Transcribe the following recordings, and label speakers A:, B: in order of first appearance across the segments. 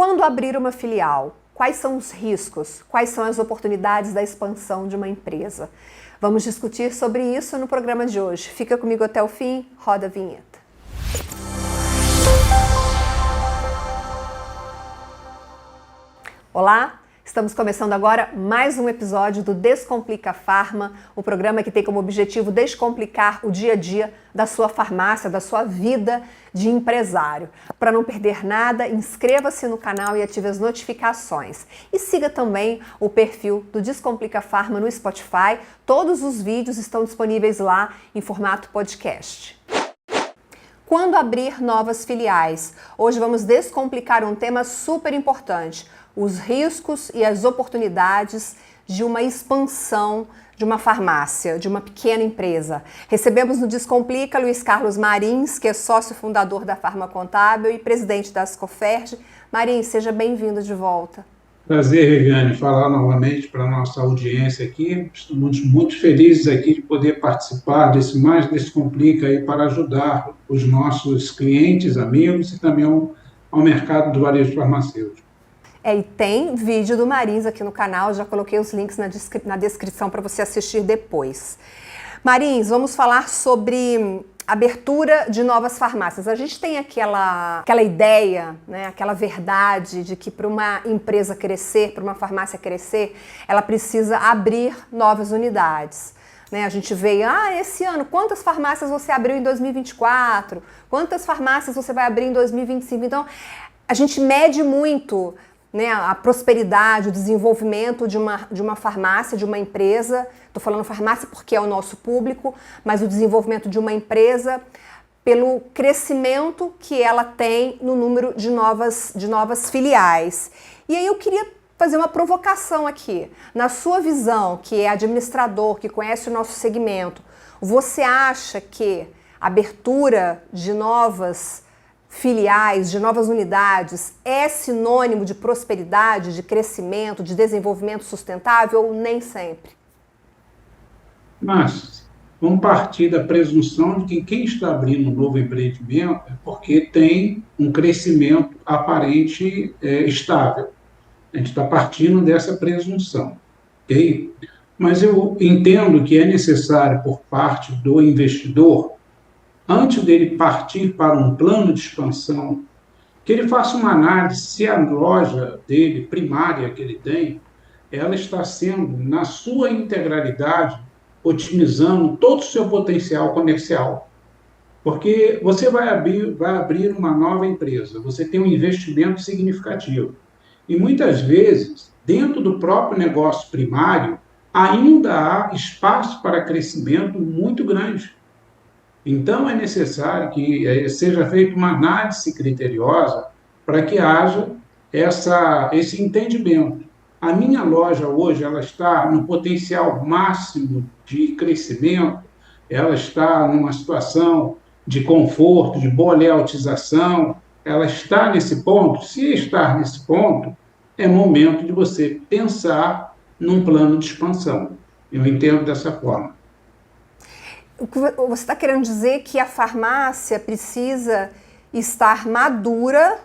A: Quando abrir uma filial? Quais são os riscos? Quais são as oportunidades da expansão de uma empresa? Vamos discutir sobre isso no programa de hoje. Fica comigo até o fim, roda a vinheta. Olá! Estamos começando agora mais um episódio do Descomplica Farma, o programa que tem como objetivo descomplicar o dia a dia da sua farmácia, da sua vida de empresário. Para não perder nada, inscreva-se no canal e ative as notificações. E siga também o perfil do Descomplica Farma no Spotify. Todos os vídeos estão disponíveis lá em formato podcast. Quando abrir novas filiais? Hoje vamos descomplicar um tema super importante: os riscos e as oportunidades de uma expansão de uma farmácia, de uma pequena empresa. Recebemos no Descomplica Luiz Carlos Marins, que é sócio fundador da Farma Contábil e presidente da Ascoferj. Marins, seja bem-vindo de volta.
B: Prazer, Viviane, falar novamente para a nossa audiência aqui. Estamos muito felizes aqui de poder participar desse Mais Descomplica aí para ajudar os nossos clientes, amigos e também ao mercado do varejo farmacêutico.
A: E tem vídeo do Marins aqui no canal, já coloquei os links na descrição para você assistir depois. Marins, vamos falar sobre abertura de novas farmácias. A gente tem aquela ideia, né, aquela verdade de que para uma empresa crescer, para uma farmácia crescer, ela precisa abrir novas unidades. A gente veio, esse ano, quantas farmácias você abriu em 2024? Quantas farmácias você vai abrir em 2025? Então, a gente mede muito, né, a prosperidade, o desenvolvimento de uma farmácia, de uma empresa. Estou falando farmácia porque é o nosso público, mas o desenvolvimento de uma empresa pelo crescimento que ela tem no número de novas filiais. E aí eu queria fazer uma provocação aqui. Na sua visão, que é administrador, que conhece o nosso segmento, você acha que a abertura de novas filiais, de novas unidades, é sinônimo de prosperidade, de crescimento, de desenvolvimento sustentável ou nem sempre?
B: Mas vamos partir da presunção de que quem está abrindo um novo empreendimento é porque tem um crescimento aparente estável. A gente está partindo dessa presunção, ok? Mas eu entendo que é necessário, por parte do investidor, antes dele partir para um plano de expansão, que ele faça uma análise se a loja dele, primária que ele tem, ela está sendo, na sua integralidade, otimizando todo o seu potencial comercial. Porque você vai abrir uma nova empresa, você tem um investimento significativo. E muitas vezes, dentro do próprio negócio primário, ainda há espaço para crescimento muito grande. Então, é necessário que seja feita uma análise criteriosa para que haja esse entendimento. A minha loja hoje ela está no potencial máximo de crescimento, ela está numa situação de conforto, de boa layoutização, ela está nesse ponto? Se está nesse ponto, é momento de você pensar num plano de expansão. Eu entendo dessa forma.
A: Você está querendo dizer que a farmácia precisa estar madura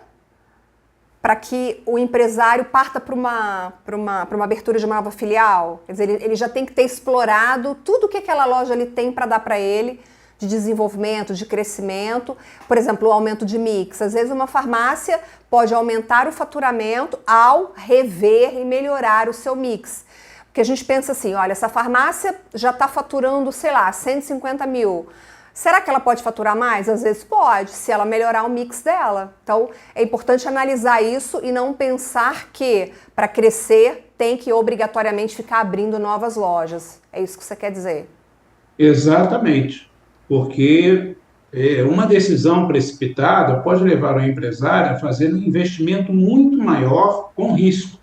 A: para que o empresário parta para uma abertura de uma nova filial? Quer dizer, ele já tem que ter explorado tudo que aquela loja ali tem para dar para ele, de desenvolvimento, de crescimento. Por exemplo, o aumento de mix. Às vezes uma farmácia pode aumentar o faturamento ao rever e melhorar o seu mix. Porque a gente pensa assim, olha, essa farmácia já está faturando, sei lá, 150 mil. Será que ela pode faturar mais? Às vezes pode, se ela melhorar o mix dela. Então, é importante analisar isso e não pensar que, para crescer, tem que obrigatoriamente ficar abrindo novas lojas. É isso que você quer dizer?
B: Exatamente. Porque uma decisão precipitada pode levar o empresário a fazer um investimento muito maior com risco.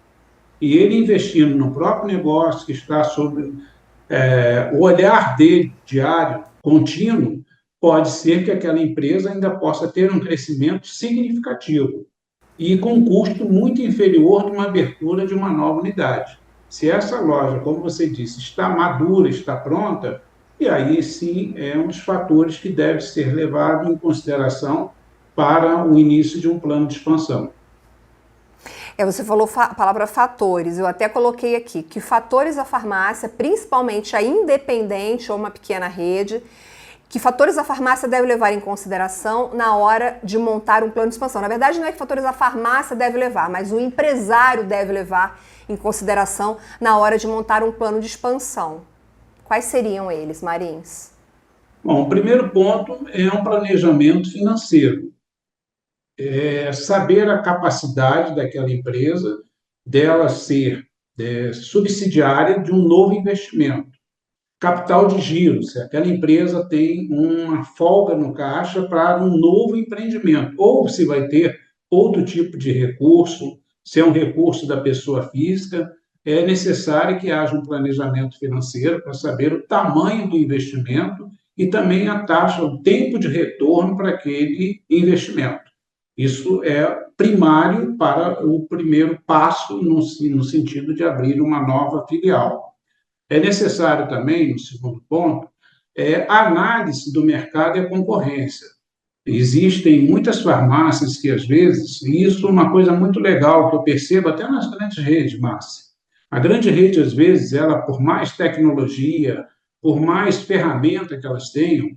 B: E ele investindo no próprio negócio, que está sob o olhar dele diário, contínuo, pode ser que aquela empresa ainda possa ter um crescimento significativo e com um custo muito inferior de uma abertura de uma nova unidade. Se essa loja, como você disse, está madura, está pronta, e aí sim é um dos fatores que deve ser levado em consideração para o início de um plano de expansão.
A: Você falou a palavra fatores, eu até coloquei aqui que fatores da farmácia, principalmente a independente ou uma pequena rede, que fatores a farmácia deve levar em consideração na hora de montar um plano de expansão. Na verdade, não é que fatores a farmácia deve levar, mas o empresário deve levar em consideração na hora de montar um plano de expansão. Quais seriam eles, Marins?
B: Bom, o primeiro ponto é um planejamento financeiro. É saber a capacidade daquela empresa dela ser subsidiária de um novo investimento. Capital de giro, se aquela empresa tem uma folga no caixa para um novo empreendimento, ou se vai ter outro tipo de recurso, se é um recurso da pessoa física, é necessário que haja um planejamento financeiro para saber o tamanho do investimento e também a taxa, o tempo de retorno para aquele investimento. Isso é primário para o primeiro passo no sentido de abrir uma nova filial. É necessário também, no segundo ponto, a análise do mercado e a concorrência. Existem muitas farmácias que, às vezes, e isso é uma coisa muito legal que eu percebo até nas grandes redes, Márcia. A grande rede, às vezes, ela, por mais tecnologia, por mais ferramenta que elas tenham,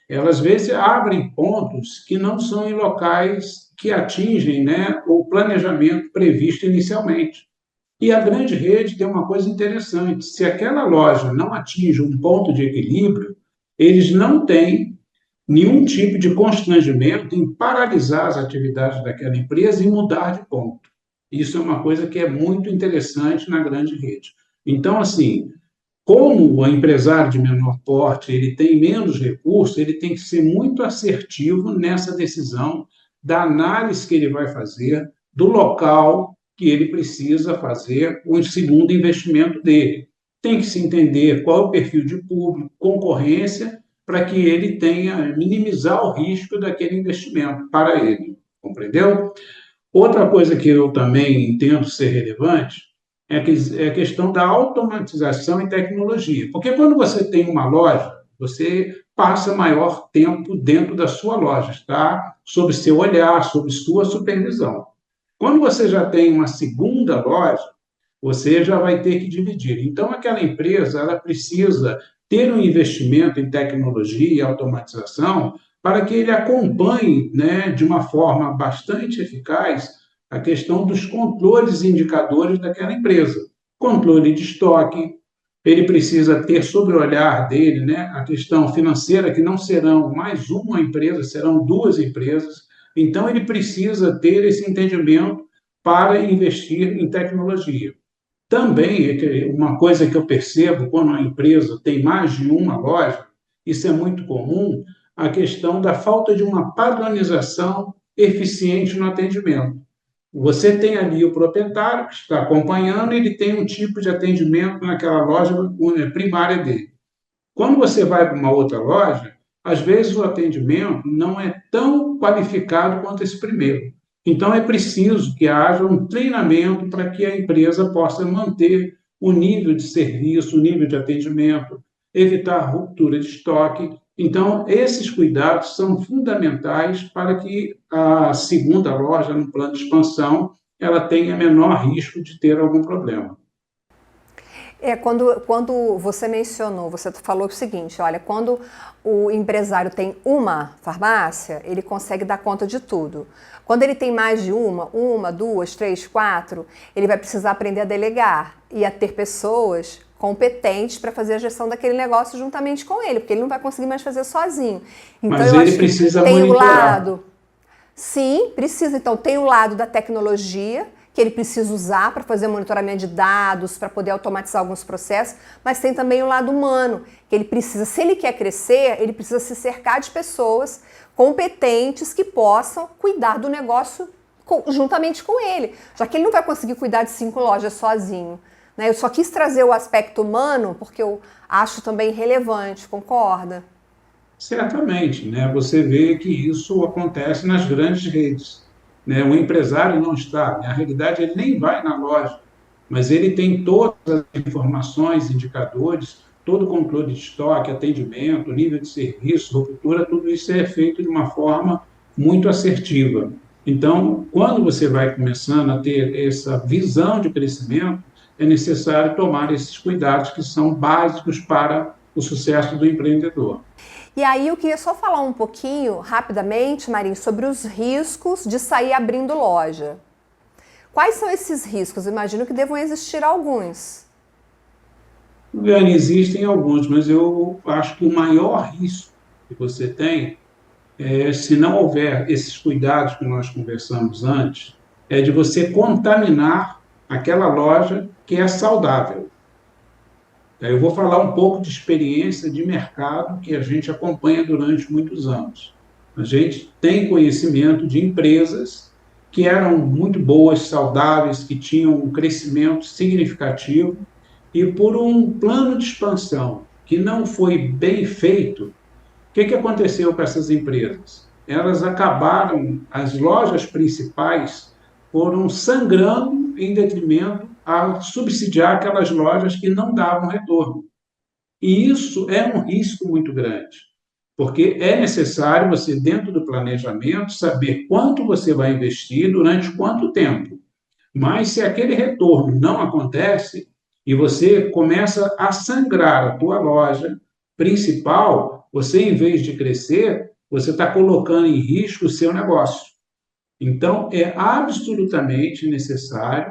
B: elas, às vezes, abrem pontos que não são em locais que atingem, né, o planejamento previsto inicialmente. E a grande rede tem uma coisa interessante: se aquela loja não atinge um ponto de equilíbrio, eles não têm nenhum tipo de constrangimento em paralisar as atividades daquela empresa e mudar de ponto. Isso é uma coisa que é muito interessante na grande rede. Então, assim, como o empresário de menor porte ele tem menos recursos, ele tem que ser muito assertivo nessa decisão da análise que ele vai fazer, do local que ele precisa fazer o segundo investimento dele. Tem que se entender qual é o perfil de público, concorrência, para que ele tenha, minimizar o risco daquele investimento para ele, compreendeu? Outra coisa que eu também entendo ser relevante é a questão da automatização e tecnologia. Porque quando você tem uma loja, você passa maior tempo dentro da sua loja, está sob seu olhar, sob sua supervisão. Quando você já tem uma segunda loja, você já vai ter que dividir. Então, aquela empresa ela precisa ter um investimento em tecnologia e automatização para que ele acompanhe, né, de uma forma bastante eficaz a questão dos controles e indicadores daquela empresa. Controle de estoque, ele precisa ter sob o olhar dele, né, a questão financeira, que não serão mais uma empresa, serão duas empresas. Então, ele precisa ter esse entendimento para investir em tecnologia. Também, uma coisa que eu percebo quando uma empresa tem mais de uma loja, isso é muito comum, a questão da falta de uma padronização eficiente no atendimento. Você tem ali o proprietário que está acompanhando, ele tem um tipo de atendimento naquela loja primária dele. Quando você vai para uma outra loja, às vezes o atendimento não é tão qualificado quanto esse primeiro. Então, é preciso que haja um treinamento para que a empresa possa manter o nível de serviço, o nível de atendimento, evitar ruptura de estoque. Então, esses cuidados são fundamentais para que a segunda loja, no plano de expansão, ela tenha menor risco de ter algum problema.
A: Quando você mencionou, você falou o seguinte, olha, quando o empresário tem uma farmácia, ele consegue dar conta de tudo. Quando ele tem mais de uma, duas, três, quatro, ele vai precisar aprender a delegar e a ter pessoas competentes para fazer a gestão daquele negócio juntamente com ele, porque ele não vai conseguir mais fazer sozinho. Então,
B: mas ele precisa
A: tem
B: monitorar.
A: o lado, sim, precisa. Então, tem o lado da tecnologia, que ele precisa usar para fazer monitoramento de dados, para poder automatizar alguns processos, mas tem também o lado humano, que ele precisa, se ele quer crescer, ele precisa se cercar de pessoas competentes que possam cuidar do negócio juntamente com ele, já que ele não vai conseguir cuidar de 5 lojas sozinho. Né? Eu só quis trazer o aspecto humano, porque eu acho também relevante, concorda?
B: Certamente, né? Você vê que isso acontece nas grandes redes. Né? O empresário não está, na realidade ele nem vai na loja, mas ele tem todas as informações, indicadores, todo o controle de estoque, atendimento, nível de serviço, ruptura, tudo isso é feito de uma forma muito assertiva. Então, quando você vai começando a ter essa visão de crescimento, é necessário tomar esses cuidados que são básicos para o sucesso do empreendedor.
A: E aí eu queria só falar um pouquinho, rapidamente, Marinho, sobre os riscos de sair abrindo loja. Quais são esses riscos? Imagino que devam existir alguns.
B: Viane, existem alguns, mas eu acho que o maior risco que você tem se não houver esses cuidados que nós conversamos antes, é de você contaminar aquela loja que é saudável. Eu vou falar um pouco de experiência de mercado que a gente acompanha durante muitos anos. A gente tem conhecimento de empresas que eram muito boas, saudáveis, que tinham um crescimento significativo, e por um plano de expansão que não foi bem feito, o que aconteceu com essas empresas? Elas acabaram, as lojas principais foram sangrando em detrimento a subsidiar aquelas lojas que não davam retorno. E isso é um risco muito grande, porque é necessário você, dentro do planejamento, saber quanto você vai investir durante quanto tempo. Mas se aquele retorno não acontece e você começa a sangrar a tua loja principal, você, em vez de crescer, você está colocando em risco o seu negócio. Então, é absolutamente necessário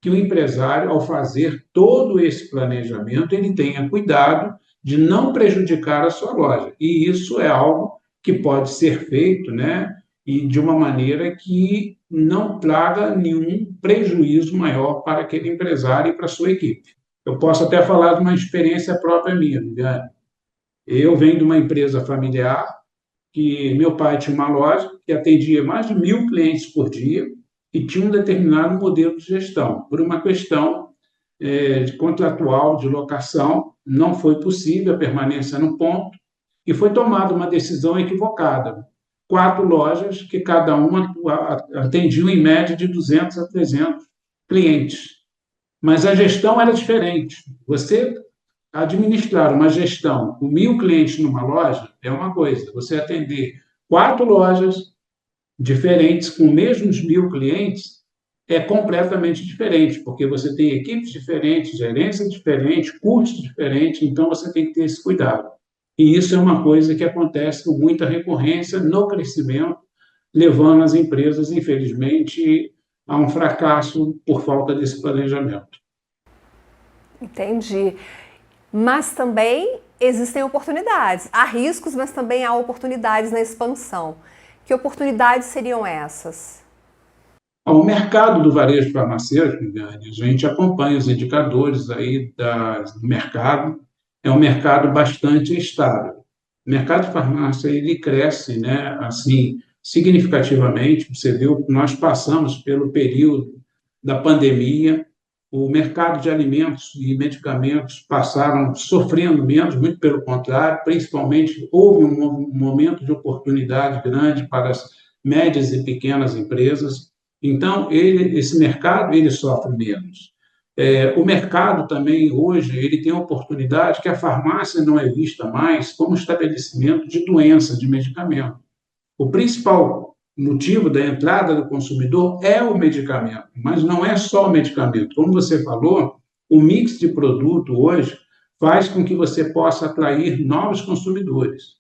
B: que o empresário, ao fazer todo esse planejamento, ele tenha cuidado de não prejudicar a sua loja. E isso é algo que pode ser feito, né? E de uma maneira que não traga nenhum prejuízo maior para aquele empresário e para a sua equipe. Eu posso até falar de uma experiência própria minha, Viviane. Eu venho de uma empresa familiar que meu pai tinha uma loja que atendia mais de 1.000 clientes por dia e tinha um determinado modelo de gestão. Por uma questão de contratual de locação, não foi possível a permanência no ponto e foi tomada uma decisão equivocada. 4 lojas que cada uma atendiam em média de 200 a 300 clientes. Mas a gestão era diferente. Você administrar uma gestão com 1.000 clientes numa loja é uma coisa. Você atender 4 lojas diferentes com os mesmos 1.000 clientes é completamente diferente, porque você tem equipes diferentes, gerência diferente, custos diferentes, então você tem que ter esse cuidado. E isso é uma coisa que acontece com muita recorrência no crescimento, levando as empresas, infelizmente, a um fracasso por falta desse planejamento.
A: Entendi. Mas também existem oportunidades. Há riscos, mas também há oportunidades na expansão. Que oportunidades seriam essas?
B: O mercado do varejo farmacêutico, Viviane, a gente acompanha os indicadores aí do mercado, é um mercado bastante estável. O mercado de farmácia ele cresce, né, assim, significativamente. Você viu que nós passamos pelo período da pandemia, o mercado de alimentos e medicamentos passaram sofrendo menos, muito pelo contrário, principalmente houve um momento de oportunidade grande para as médias e pequenas empresas. Então, esse mercado ele sofre menos. O mercado também, hoje, ele tem a oportunidade que a farmácia não é vista mais como estabelecimento de doença, de medicamento. O principal motivo da entrada do consumidor é o medicamento, mas não é só o medicamento. Como você falou, o mix de produto hoje faz com que você possa atrair novos consumidores.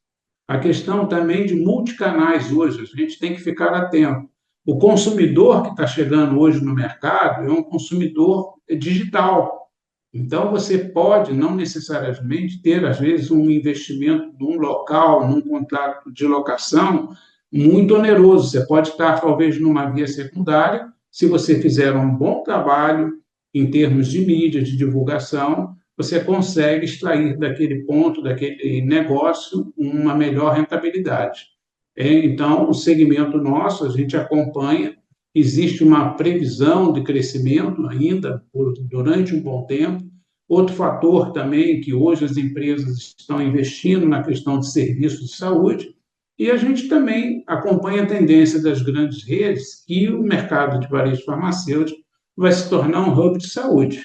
B: A questão também de multicanais hoje, a gente tem que ficar atento. O consumidor que está chegando hoje no mercado é um consumidor digital. Então, você pode não necessariamente ter, às vezes, um investimento num local, num contrato de locação muito oneroso. Você pode estar, talvez, numa via secundária, se você fizer um bom trabalho em termos de mídia, de divulgação, você consegue extrair daquele ponto, daquele negócio, uma melhor rentabilidade. Então, o segmento nosso, a gente acompanha, existe uma previsão de crescimento ainda durante um bom tempo. Outro fator também que hoje as empresas estão investindo na questão de serviços de saúde, e a gente também acompanha a tendência das grandes redes que o mercado de varejo farmacêutico vai se tornar um hub de saúde.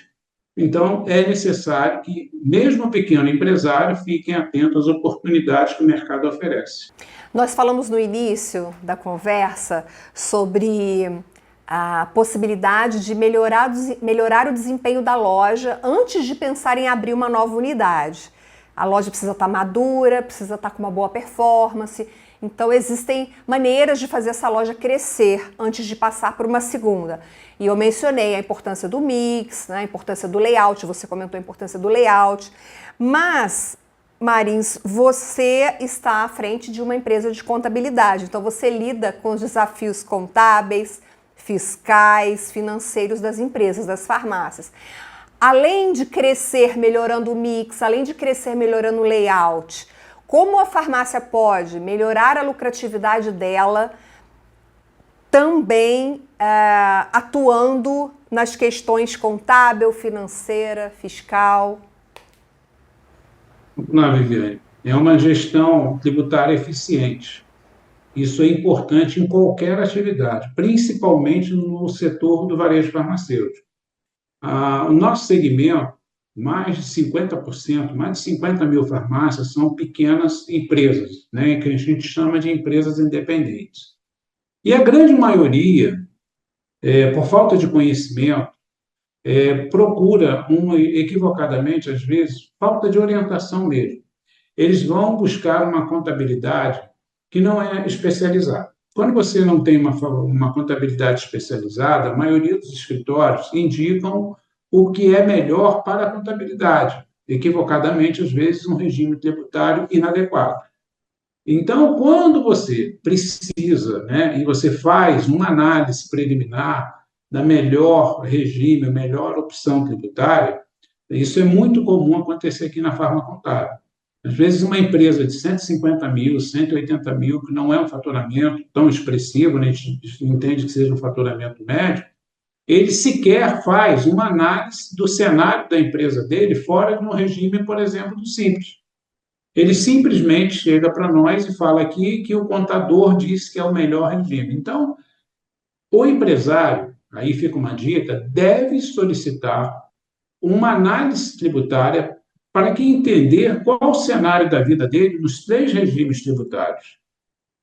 B: Então, é necessário que, mesmo o pequeno empresário, fiquem atentos às oportunidades que o mercado oferece.
A: Nós falamos no início da conversa sobre a possibilidade de melhorar o desempenho da loja antes de pensar em abrir uma nova unidade. A loja precisa estar madura, precisa estar com uma boa performance. Então, existem maneiras de fazer essa loja crescer antes de passar por uma segunda. E eu mencionei a importância do mix, né, a importância do layout, você comentou a importância do layout. Mas, Marins, você está à frente de uma empresa de contabilidade, então você lida com os desafios contábeis, fiscais, financeiros das empresas, das farmácias. Além de crescer melhorando o mix, além de crescer melhorando o layout, como a farmácia pode melhorar a lucratividade dela também atuando nas questões contábil, financeira, fiscal?
B: Não, Viviane, é uma gestão tributária eficiente. Isso é importante em qualquer atividade, principalmente no setor do varejo farmacêutico. O nosso segmento, mais de 50%, mais de 50 mil farmácias são pequenas empresas, né, que a gente chama de empresas independentes. E a grande maioria, por falta de conhecimento, procura, equivocadamente, às vezes, falta de orientação mesmo. Eles vão buscar uma contabilidade que não é especializada. Quando você não tem uma contabilidade especializada, a maioria dos escritórios indicam o que é melhor para a contabilidade, equivocadamente, às vezes, um regime tributário inadequado. Então, quando você precisa, né, e você faz uma análise preliminar da melhor regime, melhor opção tributária, isso é muito comum acontecer aqui na Farma Contábil. Às vezes, uma empresa de 150 mil, 180 mil, que não é um faturamento tão expressivo, né, a gente entende que seja um faturamento médio, ele sequer faz uma análise do cenário da empresa dele fora de um regime, por exemplo, do Simples. Ele simplesmente chega para nós e fala aqui que o contador disse que é o melhor regime. Então, o empresário, aí fica uma dica, deve solicitar uma análise tributária para que entender qual o cenário da vida dele nos três regimes tributários.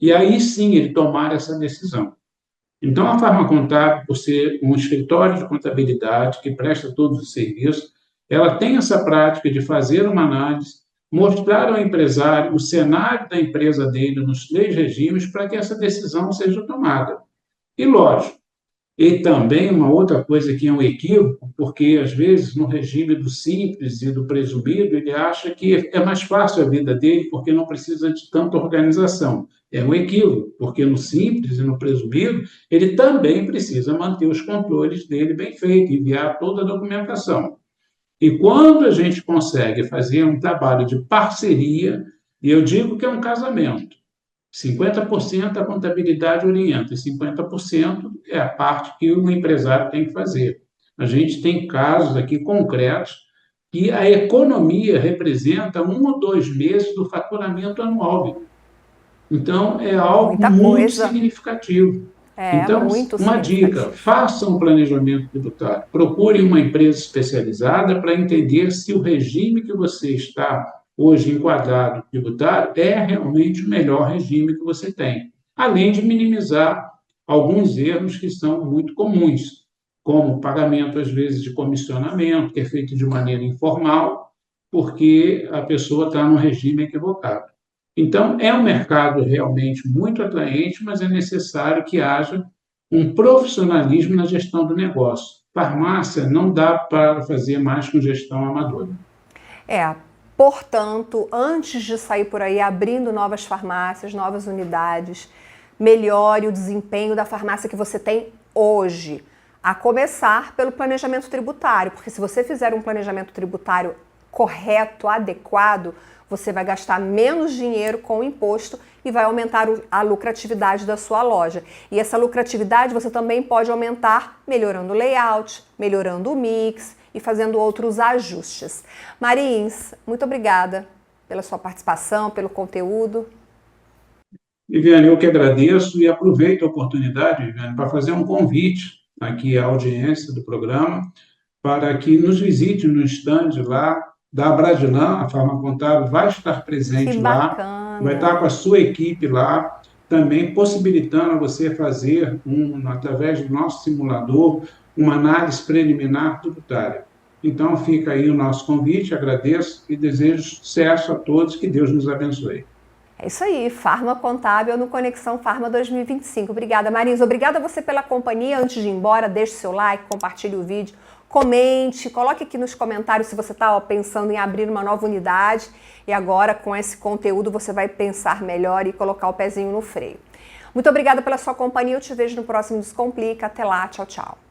B: E aí sim ele tomar essa decisão. Então, a Farma Contábil, por ser um escritório de contabilidade que presta todos os serviços, ela tem essa prática de fazer uma análise, mostrar ao empresário o cenário da empresa dele nos três regimes para que essa decisão seja tomada. E, lógico, e também uma outra coisa que é um equívoco, porque às vezes no regime do simples e do presumido, ele acha que é mais fácil a vida dele porque não precisa de tanta organização. É um equívoco, porque no simples e no presumido, ele também precisa manter os controles dele bem feitos, enviar toda a documentação. E quando a gente consegue fazer um trabalho de parceria, e eu digo que é um casamento, 50% a contabilidade orienta e 50% é a parte que o empresário tem que fazer. A gente tem casos aqui concretos que a economia representa 1 ou 2 meses do faturamento anual. Então, é algo muito significativo. Então,
A: muito
B: uma dica, faça um planejamento tributário, procure uma empresa especializada para entender se o regime que você está hoje enquadrado tributário é realmente o melhor regime que você tem, além de minimizar alguns erros que são muito comuns, como o pagamento, às vezes, de comissionamento, que é feito de maneira informal, porque a pessoa está no regime equivocado. Então, é um mercado realmente muito atraente, mas é necessário que haja um profissionalismo na gestão do negócio. Farmácia não dá para fazer mais com gestão amadora.
A: Portanto, antes de sair por aí abrindo novas farmácias, novas unidades, melhore o desempenho da farmácia que você tem hoje, a começar pelo planejamento tributário, porque se você fizer um planejamento tributário correto, adequado, você vai gastar menos dinheiro com o imposto e vai aumentar a lucratividade da sua loja. E essa lucratividade você também pode aumentar melhorando o layout, melhorando o mix e fazendo outros ajustes. Marins, muito obrigada pela sua participação, pelo conteúdo.
B: Viviane, eu que agradeço e aproveito a oportunidade, Viviane, para fazer um convite aqui à audiência do programa para que nos visite no estande lá da Abradilan. A Farma Contábil vai estar
A: Que
B: presente lá, vai estar com
A: bacana.
B: a sua equipe lá, também possibilitando a você fazer, através do nosso simulador, uma análise preliminar tributária. Então, fica aí o nosso convite, agradeço e desejo sucesso a todos, que Deus nos abençoe.
A: É isso aí, Farma Contábil no Conexão Farma 2025. Obrigada, Marisa. Obrigada a você pela companhia. Antes de ir embora, deixe seu like, compartilhe o vídeo, comente, coloque aqui nos comentários se você está pensando em abrir uma nova unidade e agora com esse conteúdo você vai pensar melhor e colocar o pezinho no freio. Muito obrigada pela sua companhia. Eu te vejo no próximo Descomplica. Até lá. Tchau, tchau.